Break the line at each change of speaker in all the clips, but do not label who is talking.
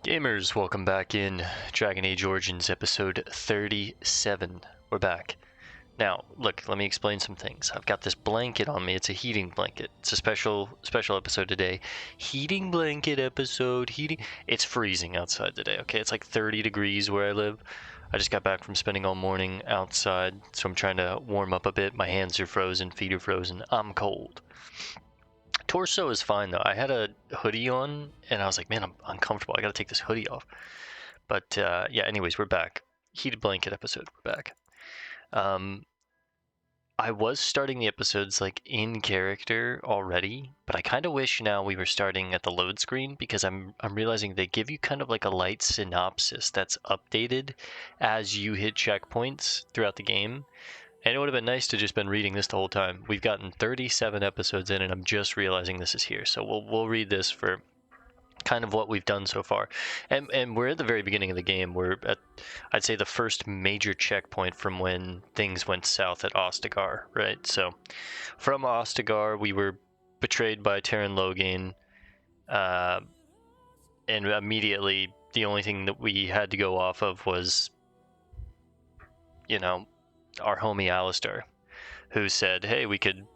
Gamers, welcome back in Dragon Age Origins episode 37. We're back. Now, look, let me explain some things. I've got this blanket on me. It's a heating blanket. It's a special episode today. Heating blanket episode. It's freezing outside today, okay? It's like 30 degrees where I live. I just got back from spending all morning outside, so I'm trying to warm up a bit. My hands are frozen, feet are frozen. I'm cold. Torso is fine though. I had a hoodie on and I was like, man, I'm uncomfortable. I gotta take this hoodie off. But yeah, anyways, we're back. Heated blanket episode, we're back. I was starting the episodes like in character already, but I kind of wish now we were starting at the load screen because I'm realizing they give you kind of like a light synopsis that's updated as you hit checkpoints throughout the game. And it would have been nice to just been reading this the whole time. We've gotten 37 episodes in, and I'm just realizing this is here. So we'll read this for kind of what we've done so far. And we're at the very beginning of the game. We're at, I'd say, the first major checkpoint from when things went south at Ostagar, right? So from Ostagar, we were betrayed by Terran Logain, and immediately the only thing that we had to go off of was, you know, our homie Alistair, who said, hey, we could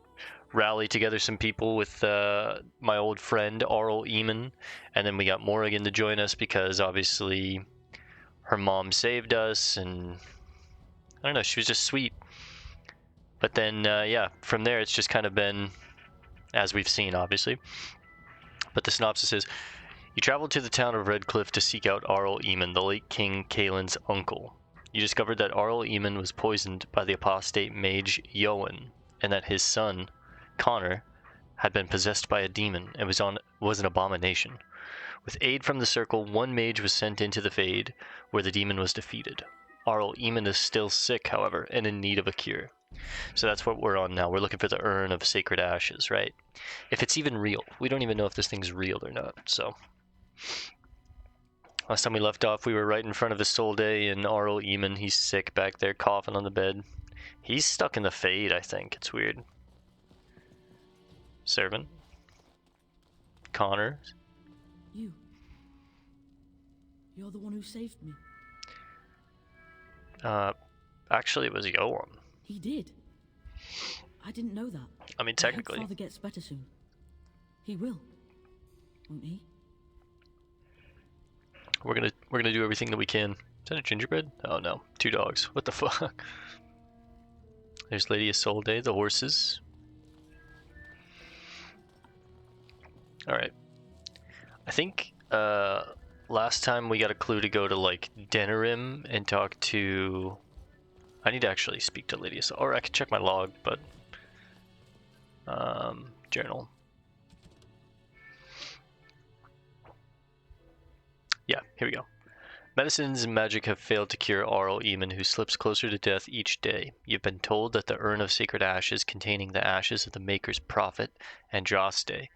rally together some people with my old friend Arl Eamon, and then we got Morrigan to join us because obviously her mom saved us, and I don't know, she was just sweet. But then yeah, from there it's just kind of been as we've seen, obviously. But the synopsis is, you traveled to the town of Redcliffe to seek out Arl Eamon, the late King Kaelin's uncle. You discovered that Arl Eamon was poisoned by the apostate mage Yoan, and that his son, Connor, had been possessed by a demon and was an abomination. With aid from the Circle, one mage was sent into the Fade, where the demon was defeated. Arl Eamon is still sick, however, and in need of a cure. So that's what we're on now. We're looking for the Urn of Sacred Ashes, right? If it's even real. We don't even know if this thing's real or not, so... Last time we left off, we were right in front of Isolde and Arl Eamon. He's sick back there, coughing on the bed. He's stuck in the Fade, I think. It's weird. Servant. Connor.
You're the one who saved me.
Actually, it was Yoan.
He did. I didn't know that.
I mean,
I
technically.
hope Father gets better soon. He will, won't he?
We're gonna do everything that we can. Is that a gingerbread? Oh no, 2 dogs. What the fuck? There's Lady Isolde, the horses. Alright. I think last time we got a clue to go to like Denerim and talk to... I need to actually speak to Lady Isolde, or I can check my log, but journal. Yeah, here we go. Medicines and magic have failed to cure Arl Eamon, who slips closer to death each day. You've been told that the Urn of Sacred Ashes, containing the ashes of the Maker's prophet, Andraste,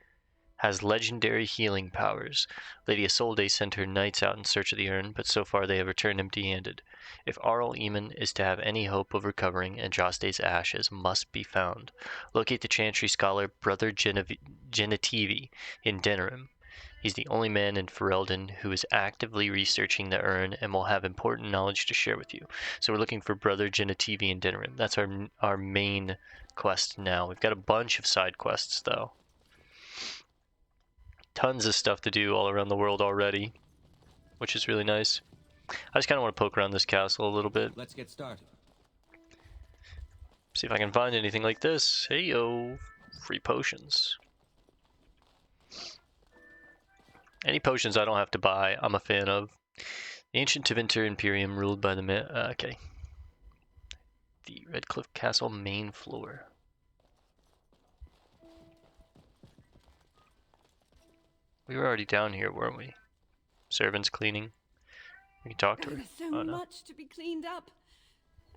has legendary healing powers. Lady Isolde sent her knights out in search of the urn, but so far they have returned empty-handed. If Arl Eamon is to have any hope of recovering, Andraste's ashes must be found. Locate the Chantry scholar Brother Genetivi in Denerim. He's the only man in Ferelden who is actively researching the urn and will have important knowledge to share with you. So we're looking for Brother Genetivi in Denerim. That's our main quest now. We've got a bunch of side quests, though. Tons of stuff to do all around the world already, which is really nice. I just kind of want to poke around this castle a little bit.
Let's get started.
See if I can find anything like this. Hey yo, free potions. Any potions I don't have to buy, I'm a fan of. The ancient Tevinter Imperium ruled by the okay. The Redcliffe Castle main floor. We were already down here, weren't we? Servants cleaning. We can talk to her.
There's so much to be cleaned up.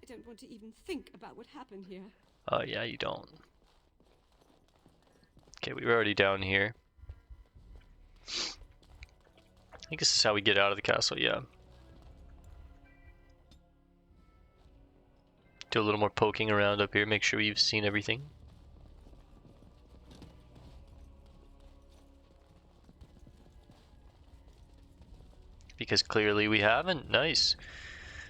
I don't want to even think about what happened here.
Oh, yeah, you don't. Okay, we were already down here. I think this is how we get out of the castle, yeah. Do a little more poking around up here, make sure you've seen everything. because clearly we haven't. Nice.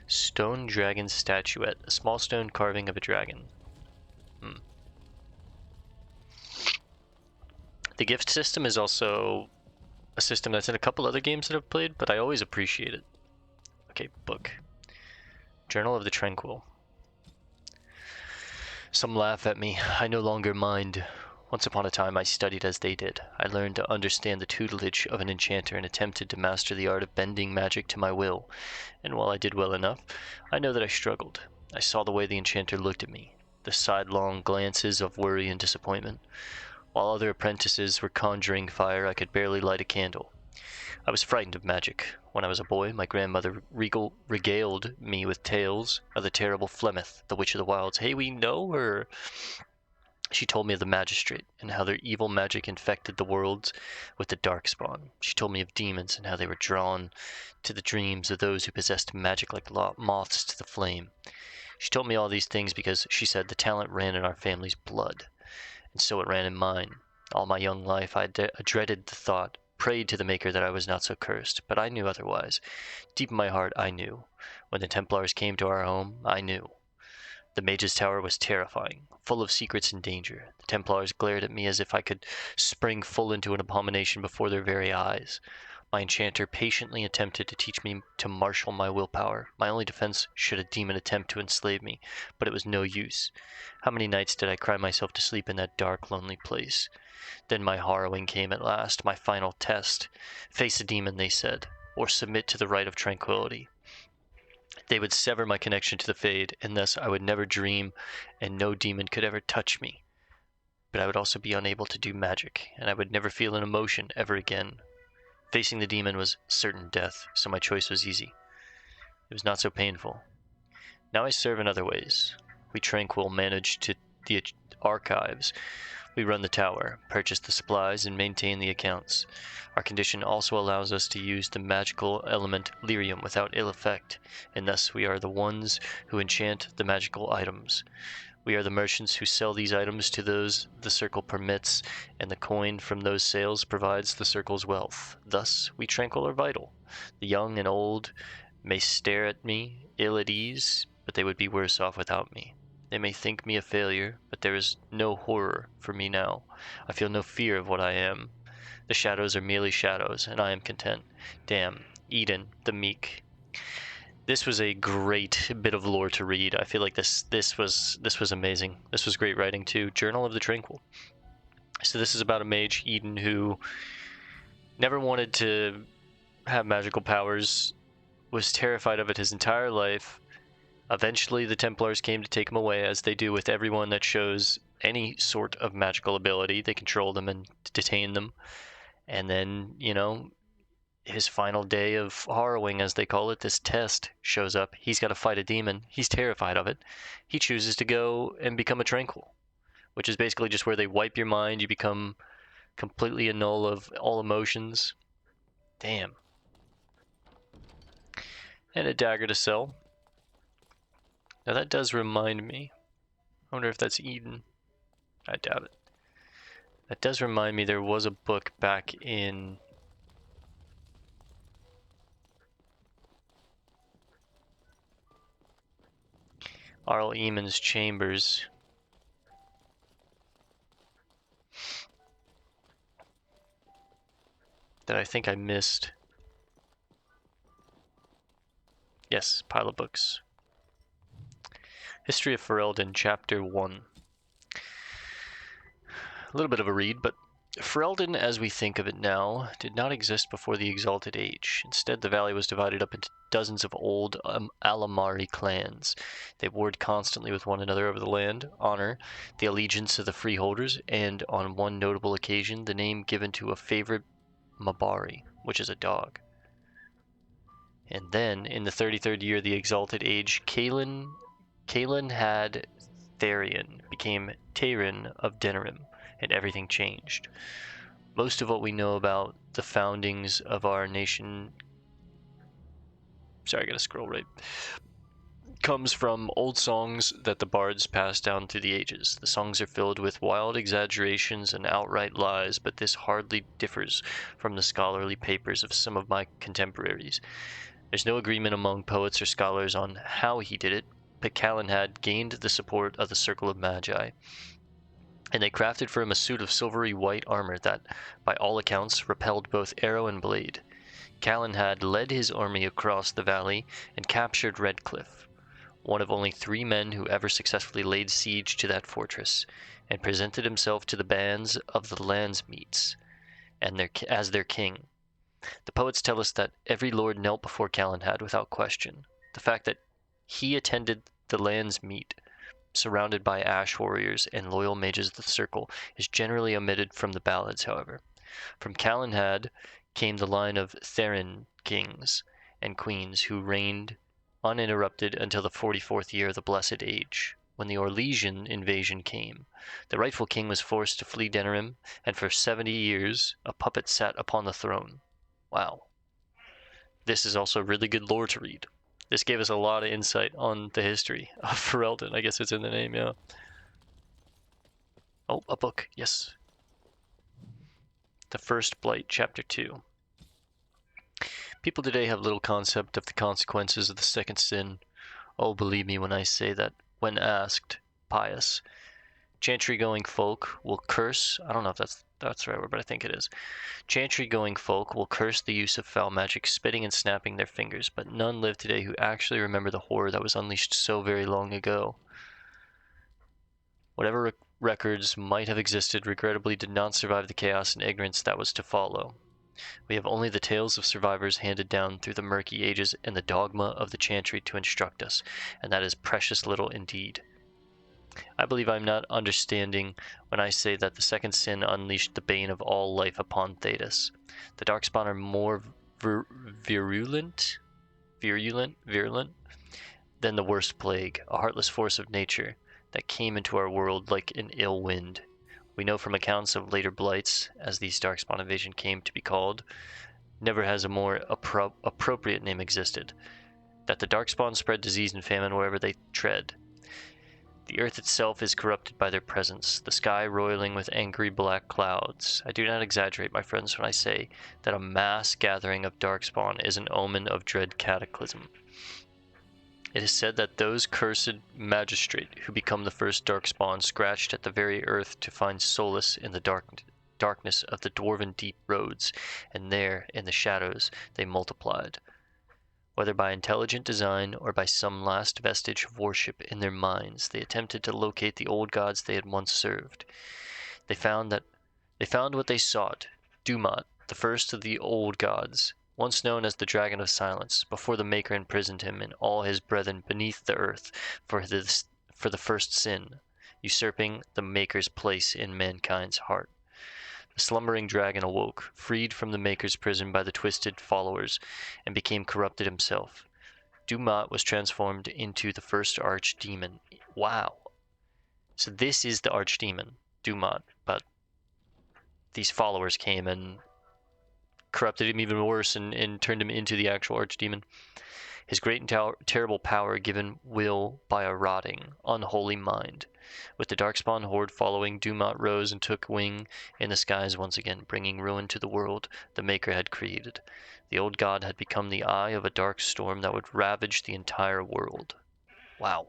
Stone dragon statuette. A small stone carving of a dragon. The gift system is also a system that's in a couple other games that I've played, but I always appreciate it. Okay, book. Journal of the Tranquil. Some laugh at me. I no longer mind. Once upon a time I studied as they did. I learned to understand the tutelage of an enchanter and attempted to master the art of bending magic to my will. And while I did well enough, I know that I struggled. I saw the way the enchanter looked at me, the sidelong glances of worry and disappointment. While other apprentices were conjuring fire, I could barely light a candle. I was frightened of magic. When I was a boy, my grandmother regaled me with tales of the terrible Flemeth, the Witch of the Wilds. Hey, we know her! She told me of the magistrate, and how their evil magic infected the worlds with the darkspawn. She told me of demons, and how they were drawn to the dreams of those who possessed magic like moths to the flame. She told me all these things because, she said, the talent ran in our family's blood. And so it ran in mine. All my young life I dreaded the thought, prayed to the Maker that I was not so cursed, but I knew otherwise. Deep in my heart I knew. When the Templars came to our home, I knew. The Mage's Tower was terrifying, full of secrets and danger. The Templars glared at me as if I could spring full into an abomination before their very eyes. My enchanter patiently attempted to teach me to marshal my willpower. My only defense should a demon attempt to enslave me, but it was no use. How many nights did I cry myself to sleep in that dark, lonely place? Then my harrowing came at last, my final test. Face a demon, they said, or submit to the rite of tranquility. They would sever my connection to the Fade, and thus I would never dream, and no demon could ever touch me. But I would also be unable to do magic, and I would never feel an emotion ever again. Facing the demon was certain death, so my choice was easy. It was not so painful. Now I serve in other ways. We Tranquil manage the archives. We run the tower, purchase the supplies, and maintain the accounts. Our condition also allows us to use the magical element lyrium without ill effect, and thus we are the ones who enchant the magical items. We are the merchants who sell these items to those the circle permits, and the coin from those sales provides the circle's wealth. Thus, we Tranquil are vital. The young and old may stare at me, ill at ease, but they would be worse off without me. They may think me a failure, but there is no horror for me now. I feel no fear of what I am. The shadows are merely shadows, and I am content. Damn, Eden, the meek. This was a great bit of lore to read. I feel like this was amazing. This was great writing too. Journal of the Tranquil. So this is about a mage, Eden, who never wanted to have magical powers, was terrified of it his entire life. Eventually the Templars came to take him away, as they do with everyone that shows any sort of magical ability. They control them and detain them. And then, his final day of harrowing, as they call it, this test shows up. He's got to fight a demon. He's terrified of it. He chooses to go and become a Tranquil, which is basically just where they wipe your mind. You become completely a null of all emotions. Damn. And a dagger to sell. Now that does remind me. I wonder if that's Eden. I doubt it. That does remind me there was a book back in Arl Eamon's chambers. That I think I missed. Yes, pile of books. History of Ferelden, Chapter 1. A little bit of a read, but Ferelden, as we think of it now, did not exist before the Exalted Age. Instead, the valley was divided up into dozens of old Alamari clans. They warred constantly with one another over the land, honor, the allegiance of the freeholders, and on one notable occasion, the name given to a favorite Mabari, which is a dog. And then, in the 33rd year of the Exalted Age, Kaelin had Tharian, became Tayrin of Denerim, and everything changed. Most of what we know about the foundings of our nation... Sorry, I gotta scroll right. comes from old songs that the bards passed down through the ages. The songs are filled with wild exaggerations and outright lies, but this hardly differs from the scholarly papers of some of my contemporaries. There's no agreement among poets or scholars on how he did it, but Calenhad gained the support of the Circle of Magi, and they crafted for him a suit of silvery white armor that, by all accounts, repelled both arrow and blade. Calenhad led his army across the valley and captured Redcliffe, one of only 3 men who ever successfully laid siege to that fortress, and presented himself to the bands of the Landsmeets as their king. The poets tell us that every lord knelt before Calenhad without question. The fact that he attended the Landsmeet, surrounded by ash warriors and loyal mages of the circle, is generally omitted from the ballads, however. From Calenhad came the line of Therin kings and queens who reigned uninterrupted until the 44th year of the Blessed Age, when the Orlesian invasion came. The rightful king was forced to flee Denerim, and for 70 years a puppet sat upon the throne. Wow. This is also really good lore to read. This gave us a lot of insight on the history of Ferelden. I guess it's in the name, yeah. Oh, a book, yes. The First Blight, Chapter 2. People today have little concept of the consequences of the second sin. Oh, believe me when I say that, when asked, pious, chantry-going folk will curse, I don't know if that's the right word, but I think it is. Chantry-going folk will curse the use of foul magic, spitting and snapping their fingers, but none live today who actually remember the horror that was unleashed so very long ago. Whatever records might have existed regrettably did not survive the chaos and ignorance that was to follow. We have only the tales of survivors handed down through the murky ages and the dogma of the chantry to instruct us, and that is precious little indeed. I believe I am not understanding when I say that the second sin unleashed the bane of all life upon Thedas. The Darkspawn are more virulent than the worst plague, a heartless force of nature that came into our world like an ill wind. We know from accounts of later blights, as these Darkspawn invasion came to be called, never has a more appropriate name existed, that the Darkspawn spread disease and famine wherever they tread. The earth itself is corrupted by their presence, the sky roiling with angry black clouds. I do not exaggerate, my friends, when I say that a mass gathering of Darkspawn is an omen of dread cataclysm. It is said that those cursed magistrate who become the first Darkspawn scratched at the very earth to find solace in the darkness of the dwarven deep roads, and there, in the shadows, they multiplied. Whether by intelligent design or by some last vestige of worship in their minds, they attempted to locate the old gods they had once served. They found what they sought, Dumat, the first of the old gods, once known as the Dragon of Silence, before the Maker imprisoned him and all his brethren beneath the earth for the first sin, usurping the Maker's place in mankind's heart. The slumbering dragon awoke, freed from the Maker's prison by the twisted followers, and became corrupted himself. Dumat was transformed into the first archdemon. Wow. So this is the archdemon, Dumat, but these followers came and corrupted him even worse and turned him into the actual archdemon. His great and terrible power given will by a rotting, unholy mind. With the Darkspawn horde following, Dumat rose and took wing in the skies once again, bringing ruin to the world the Maker had created. The old god had become the eye of a dark storm that would ravage the entire world. Wow.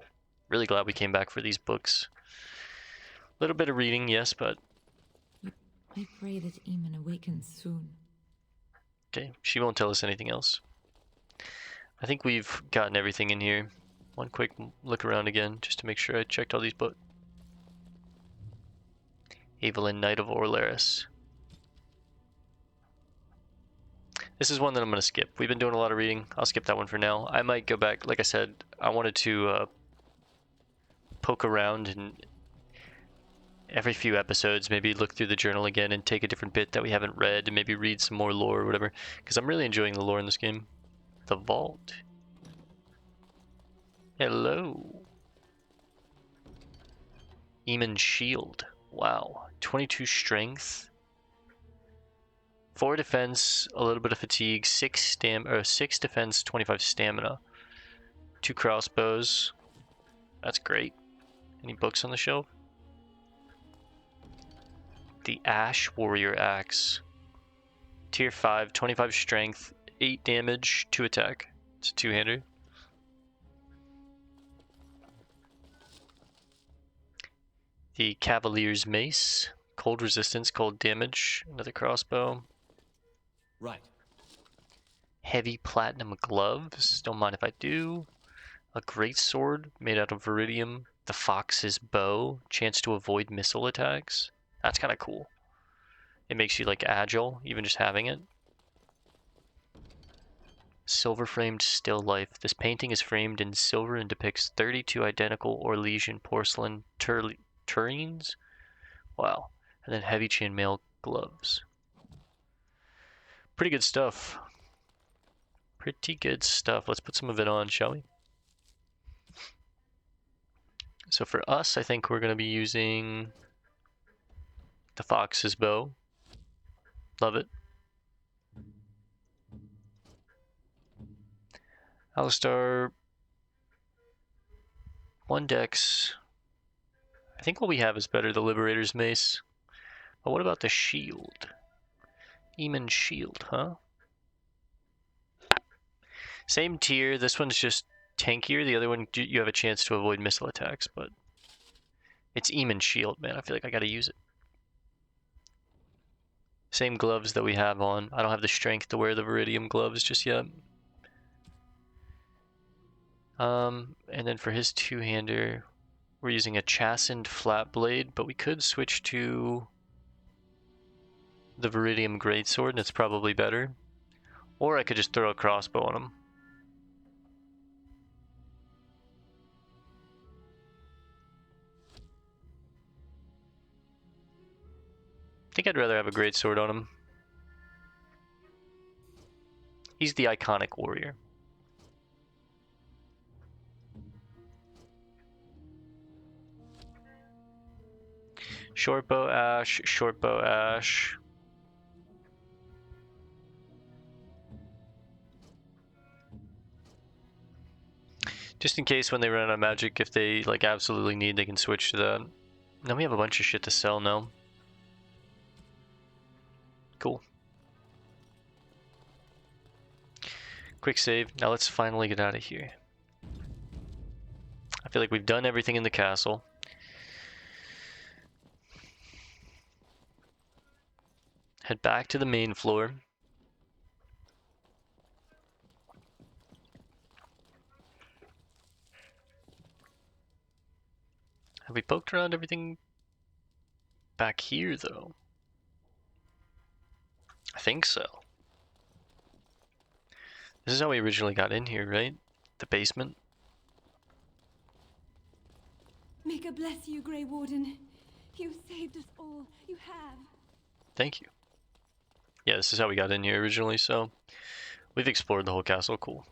Really glad we came back for these books. A little bit of reading, yes, but...
I pray that Eamon awakens soon.
Okay, she won't tell us anything else. I think we've gotten everything in here. One quick look around again, just to make sure I checked all these books. Evelyn, Knight of Orlaris. This is one that I'm going to skip. We've been doing a lot of reading. I'll skip that one for now. I might go back. Like I said, I wanted to poke around and every few episodes maybe look through the journal again and take a different bit that we haven't read and maybe read some more lore or whatever. Because I'm really enjoying the lore in this game. The Vault. Hello. Eamon's Shield. Wow. 22 strength. 4 defense, a little bit of fatigue, 6 defense, 25 stamina. 2 crossbows. That's great. Any books on the shelf? The Ash Warrior Axe. Tier 5, 25 strength, 8 damage, 2 attack. It's a 2-hander. The Cavalier's Mace. Cold resistance, cold damage. Another crossbow.
Right.
Heavy platinum gloves. Don't mind if I do. A great sword made out of viridium. The Fox's Bow. Chance to avoid missile attacks. That's kind of cool. It makes you like agile, even just having it. Silver framed still life. This painting is framed in silver and depicts 32 identical Orlesian porcelain tureens. Wow. And then heavy chainmail gloves. Pretty good stuff. Pretty good stuff. Let's put some of it on, shall we? So for us, I think we're going to be using the Fox's Bow. Love it. Alistar, 1 dex. I think what we have is better, the Liberator's Mace. But what about the shield? Eamon's shield, huh? Same tier, this one's just tankier. The other one, you have a chance to avoid missile attacks, but it's Eamon's shield, man. I feel like I gotta use it. Same gloves that we have on. I don't have the strength to wear the Viridium gloves just yet. And then for his 2-hander, we're using a chastened flat blade, but we could switch to the Viridium Greatsword, and it's probably better. Or I could just throw a crossbow on him. I think I'd rather have a Greatsword on him. He's the iconic warrior. Shortbow Ash, Shortbow Ash. Just in case when they run out of magic, if they like absolutely need, they can switch to that. Then we have a bunch of shit to sell now. Cool. Quick save. Now let's finally get out of here. I feel like we've done everything in the castle. Head back to the main floor. Have we poked around everything back here, though? I think so. This is how we originally got in here, right? The basement.
May God bless you, Grey Warden. You saved us all. You have.
Thank you. Yeah, this is how we got in here originally, so we've explored the whole castle. Cool.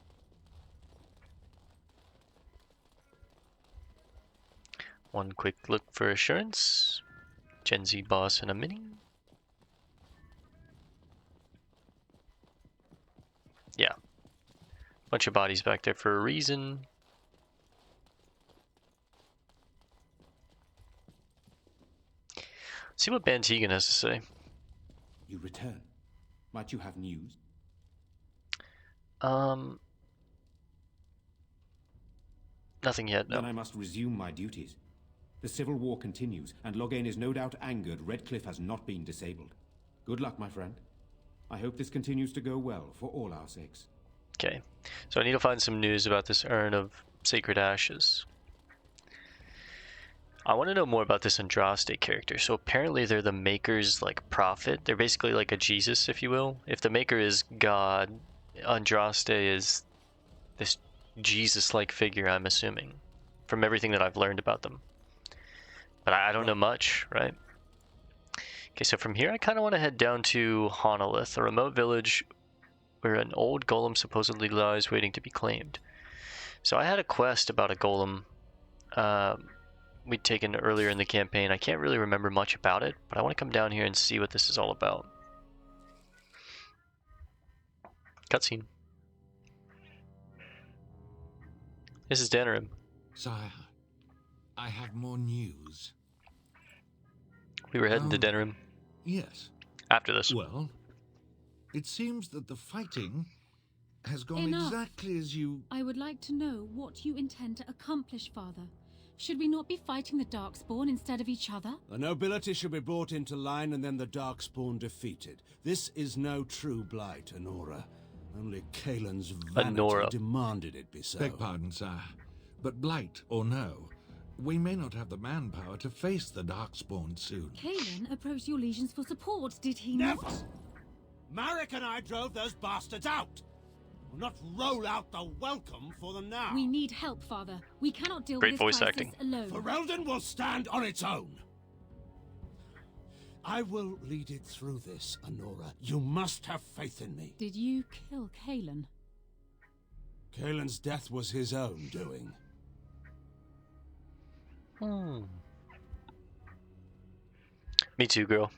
One quick look for assurance. Gen Z boss and a mini. Yeah. Bunch of bodies back there for a reason. Let's see what Bantegan has to say.
You return. Might you have news?
Nothing yet, no.
Then I must resume my duties. The civil war continues, and Loghain is no doubt angered Redcliffe has not been disabled. Good luck, my friend. I hope this continues to go well for all our sakes.
Okay, so I need to find some news about this urn of sacred ashes. I want to know more about this Andraste character. So apparently they're the Maker's like prophet. They're basically like a Jesus, if you will. If the Maker is God, Andraste is this Jesus-like figure, I'm assuming, from everything that I've learned about them. But I don't know much, right? Okay, so from here I kind of want to head down to Honolith, a remote village where an old golem supposedly lies waiting to be claimed. So I had a quest about a golem we'd taken earlier in the campaign. I can't really remember much about it, but I want to come down here and see what this is all about. Cutscene. This is Denerim.
Sire, I have more news.
We were heading to
Oh.
Denerim
Yes.
after this.
Well, it seems that the fighting has gone
Enough.
exactly as you...
I would like to know what you intend to accomplish, Father. Should we not be fighting the Darkspawn instead of each other?
The nobility should be brought into line and then the Darkspawn defeated. This is no true blight, Honora. Only Kaelin's vanity
Honora.
demanded it be so.
Beg pardon, sire. But blight or no, we may not have the manpower to face the Darkspawn soon.
Kaelin approached your legions for support, did he
Never!
not?
Marek and I drove those bastards out! We'll not roll out the welcome for them now.
We need help, Father. We cannot deal
Great
with
voice
this crisis
acting.
alone.
Ferelden will stand on its own. I will lead it through this, Honora. You must have faith in me.
Did you kill Kaelin?
Kaelin's death was his own doing.
Me too, girl.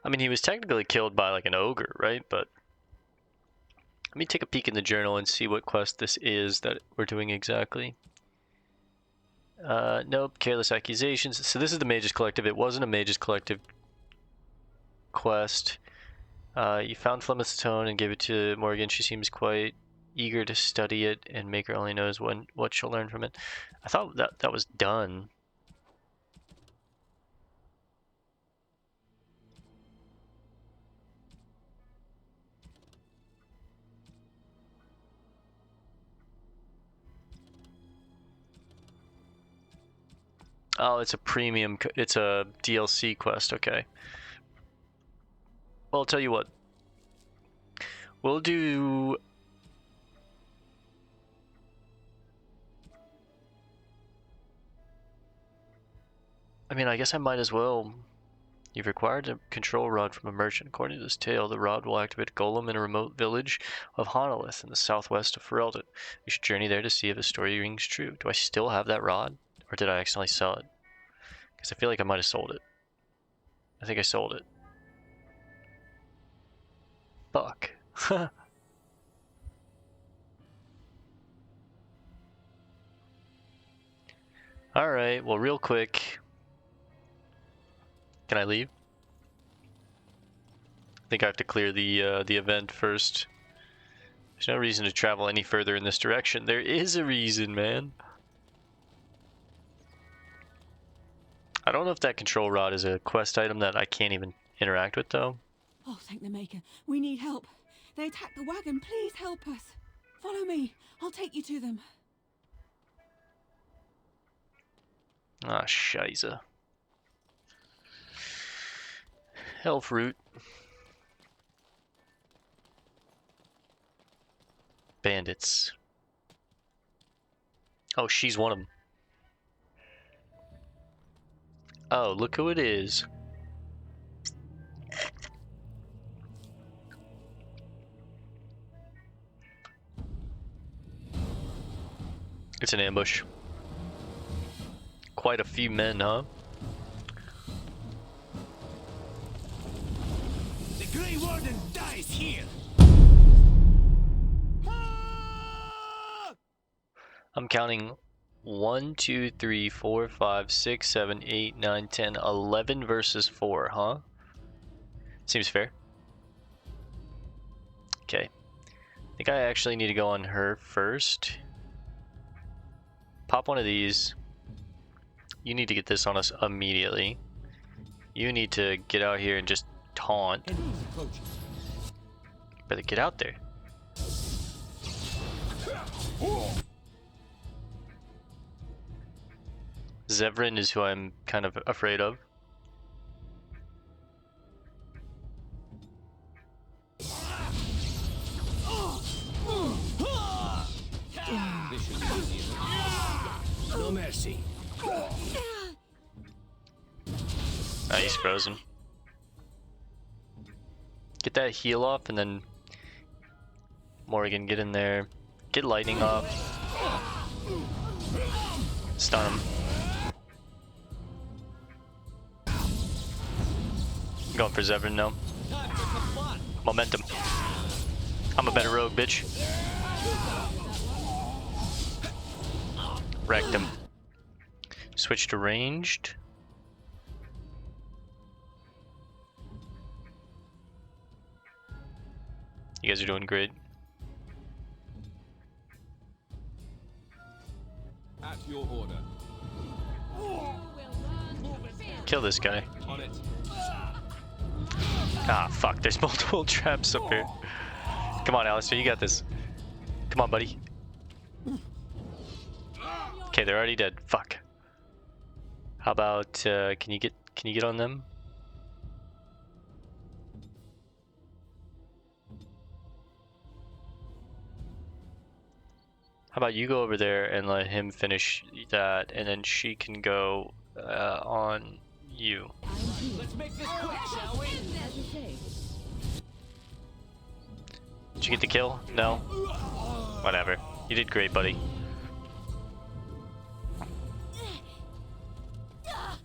I mean, he was technically killed by like an ogre, right? But let me take a peek in the journal and see what quest this is that we're doing exactly. Nope, careless accusations. So this is the Mages Collective. It wasn't a Mages Collective quest. You found Flemeth's stone and gave it to Morgan. She seems quite eager to study it, and Maker only knows what she'll learn from it. I thought that was done. Oh, it's a premium, it's a DLC quest, okay. Well, I'll tell you what. We'll do... I mean, I guess I might as well. You've acquired a control rod from a merchant. According to this tale, the rod will activate a golem in a remote village of Honolith in the southwest of Ferelden. You should journey there to see if the story rings true. Do I still have that rod? Or did I accidentally sell it? Because I feel like I might have sold it. I think I sold it. Fuck. Alright, well, real quick. Can I leave? I think I have to clear the event first. There's no reason to travel any further in this direction. There is a reason, man. I don't know if that control rod is a quest item that I can't even interact with, though.
Oh, thank the Maker. We need help. They attacked the wagon. Please help us. Follow me. I'll take you to them.
Ah, scheisse. Elf root. Bandits. Oh, she's one of them. Oh, look who it is. It's an ambush. Quite a few men, huh?
The Grey Warden dies here!
I'm counting 1, 2, 3, 4, 5, 6, 7, 8, 9, 10, 11 versus 4, huh? Seems fair. Okay. I think I actually need to go on her first. Pop one of these. You need to get this on us immediately. You need to get out here and just taunt. Better get out there. Zevran is who I'm kind of afraid of.
No mercy.
Ah, he's frozen. Get that heal off and then Morgan, get in there. Get lightning off. Stun him. I'm going for Zevran now. Momentum. I'm a better rogue, bitch. Wrecked him. Switch to ranged. You guys are doing great.
At your order.
Kill this guy.
On it.
Ah, fuck. There's multiple traps up here. Come on, Alistair. You got this. Come on, buddy. Okay, they're already dead. Fuck. How about can you get on them? How about you go over there and let him finish that, and then she can go on you.
Let's make this quick, shall we?
Did you get the kill? No? Whatever. You did great, buddy.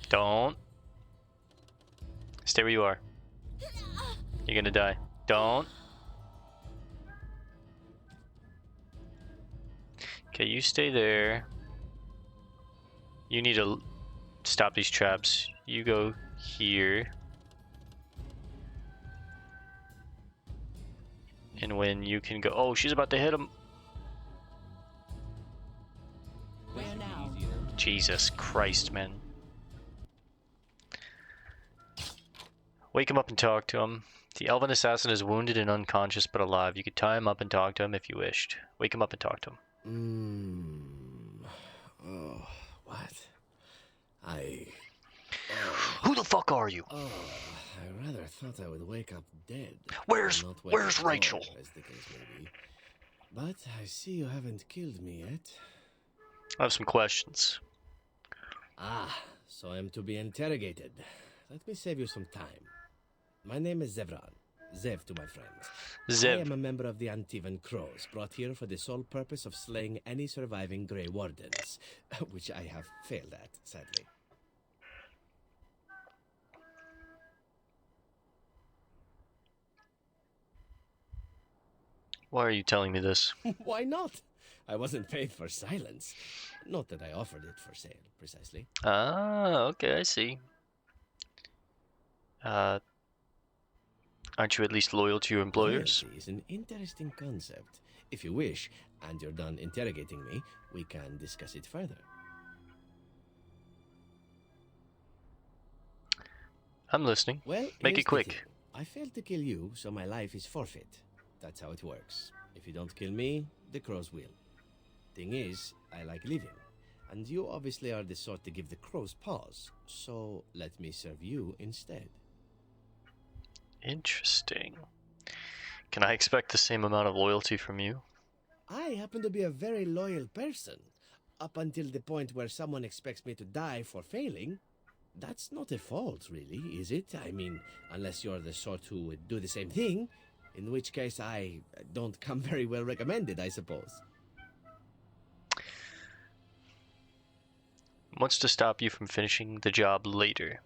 Don't. Stay where you are. You're gonna die. Don't. Okay, you stay there. You need to stop these traps. You go here. And when you can go... Oh, she's about to hit him.
Where now?
Jesus Christ, man. Wake him up and talk to him. The elven assassin is wounded and unconscious but alive. You could tie him up and talk to him if you wished. Wake him up and talk to him.
Oh, what?
Who the fuck are you?
Oh, I rather thought I would wake up dead.
Where's
not wake up
Rachel?
alive, as the case may be. But I see you haven't killed me yet.
I have some questions.
Ah, so I'm to be interrogated. Let me save you some time. My name is Zevran. Zev to my friends.
Zev.
I am a member of the Antivan Crows, brought here for the sole purpose of slaying any surviving Grey Wardens, which I have failed at, sadly.
Why are you telling me this?
Why not? I wasn't paid for silence. Not that I offered it for sale, precisely.
Ah, okay, I see. Aren't you at least loyal to your employers?
Loyalty is an interesting concept. If you wish, and you're done interrogating me, we can discuss it further.
I'm listening.
Well,
Make
here's
it
the
quick.
thing. I failed to kill you, so my life is forfeit. That's how it works. If you don't kill me, the crows will. Thing is, I like living. And you obviously are the sort to give the crows pause. So let me serve you instead.
Interesting. Can I expect the same amount of loyalty from you?
I happen to be a very loyal person. Up until the point where someone expects me to die for failing. That's not a fault, really, is it? I mean, unless you're the sort who would do the same thing. In which case, I don't come very well recommended, I suppose.
What's to stop you from finishing the job later?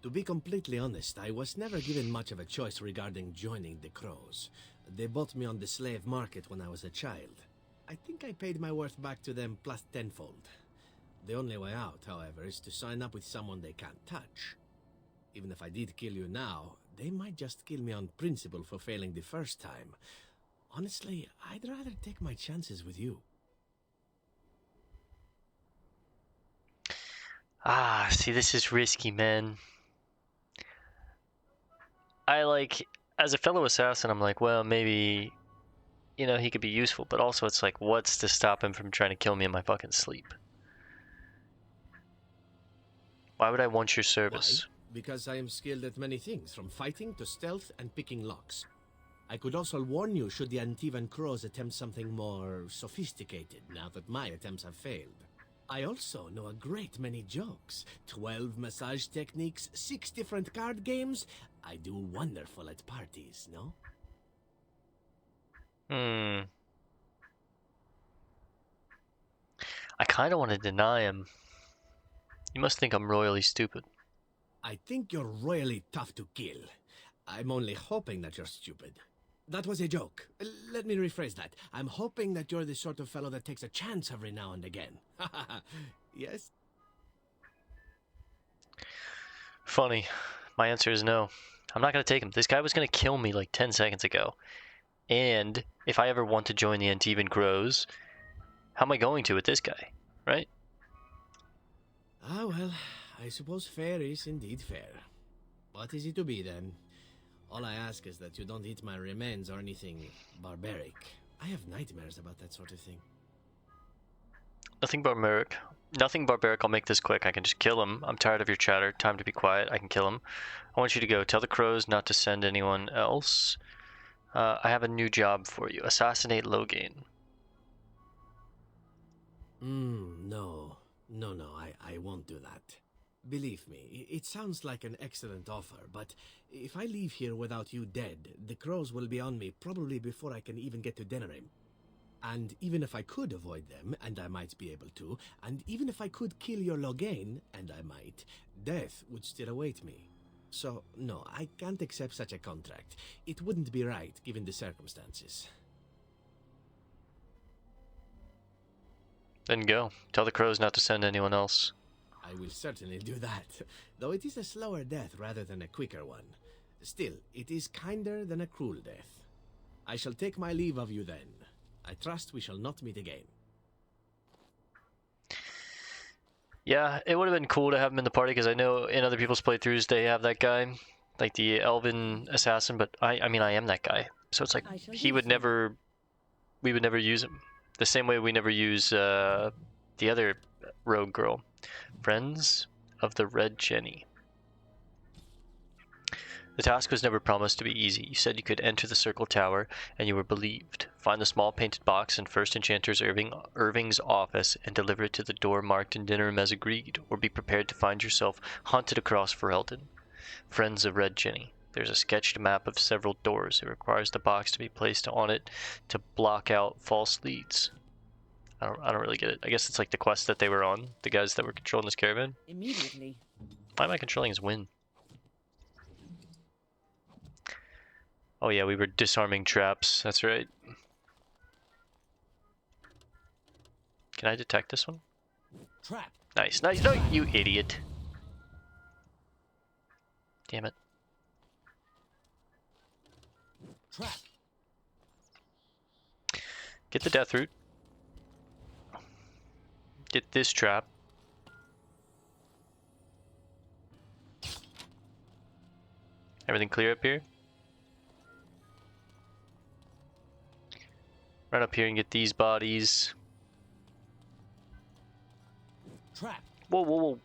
To be completely honest, I was never given much of a choice regarding joining the Crows. They bought me on the slave market when I was a child. I think I paid my worth back to them plus tenfold. The only way out, however, is to sign up with someone they can't touch. Even if I did kill you now, they might just kill me on principle for failing the first time. Honestly, I'd rather take my chances with you.
Ah, see, this is risky, man. As a fellow assassin, I'm like, well, maybe, you know, he could be useful, but also it's like, what's to stop him from trying to kill me in my fucking sleep? Why would I want your service?
Why? Because I am skilled at many things, from fighting to stealth and picking locks. I could also warn you should the Antivan Crows attempt something more sophisticated, now that my attempts have failed. I also know a great many jokes. 12 massage techniques, 6 different card games. I do wonderful at parties, no?
I kind of want to deny him. You must think I'm royally stupid.
I think you're royally tough to kill. I'm only hoping that you're stupid. That was a joke. Let me rephrase that. I'm hoping that you're the sort of fellow that takes a chance every now and again. Yes?
Funny. My answer is no. I'm not going to take him. This guy was going to kill me like 10 seconds ago. And if I ever want to join the Antivan Crows, how am I going to with this guy, right?
Ah, well, I suppose fair is indeed fair. What is it to be, then? All I ask is that you don't eat my remains or anything barbaric. I have nightmares about that sort of thing.
Nothing barbaric. Nothing barbaric. I'll make this quick. I can just kill him. I'm tired of your chatter. Time to be quiet. I can kill him. I want you to go. Tell the crows not to send anyone else. I have a new job for you. Assassinate Logain.
No. No, I won't do that. Believe me, it sounds like an excellent offer, but if I leave here without you dead, the crows will be on me probably before I can even get to Denerim. And even if I could avoid them, and I might be able to, and even if I could kill your Logain, and I might, death would still await me. So, no, I can't accept such a contract. It wouldn't be right, given the circumstances.
Then go. Tell the crows not to send anyone else.
I will certainly do that, though it is a slower death rather than a quicker one. Still, it is kinder than a cruel death. I shall take my leave of you then. I trust we shall not meet again.
Yeah, it would have been cool to have him in the party, because I know in other people's playthroughs they have that guy, like the elven assassin, but I mean, I am that guy. So it's like, we would never use him. The same way we never use the other rogue girl. Friends of the Red Jenny. The task was never promised to be easy. You said you could enter the Circle Tower, and you were believed. Find the small painted box in First Enchanter's Irving's office and deliver it to the door marked in Denerim as agreed, or be prepared to find yourself hunted across Ferelden. Friends of Red Jenny. There's a sketched map of several doors. It requires the box to be placed on it to block out false leads. I don't really get it. I guess it's like the quest that they were on, the guys that were controlling this caravan.
Immediately.
Why am I controlling his win? Oh yeah, we were disarming traps. That's right. Can I detect this one?
Trap.
Nice, nice. No, you idiot. Damn it.
Trap.
Get the death root. Get this trap. Everything clear up here? Run up here and get these bodies.
Trap.
Whoa, whoa, whoa.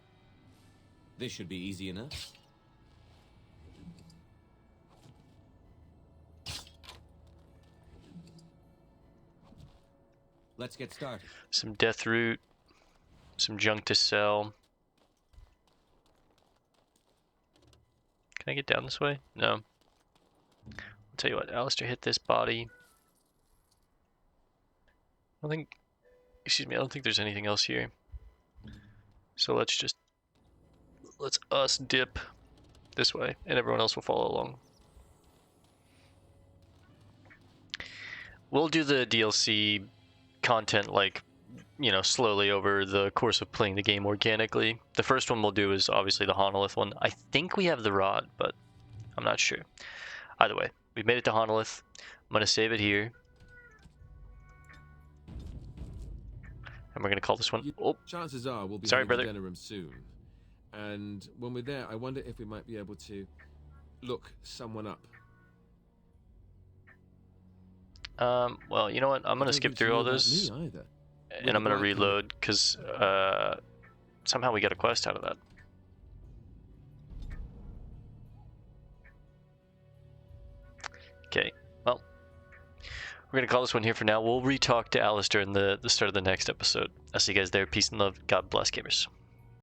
This should be easy enough. Let's get started.
Some death root. Some junk to sell. Can I get down this way? No. I'll tell you what, Alistair hit this body. I don't think there's anything else here. So let's us dip this way, and everyone else will follow along. We'll do the DLC content, like, you know, slowly over the course of playing the game organically. The first one we'll do is obviously the Honolith one. I think we have the rod, but I'm not sure. Either way, we've made it to Honolith. I'm going to save it here. And we're going to call this one... Oh,
Chances are we'll be
sorry,
heading
brother.
to Denerim soon. And when we're there, I wonder if we might be able to look someone up.
well, you know what? I'm going to skip through all this.
Me either.
And I'm going to reload, because somehow we got a quest out of that. Okay, well, we're going to call this one here for now. We'll re-talk to Alistair in the start of the next episode. I'll see you guys there. Peace and love. God bless, gamers.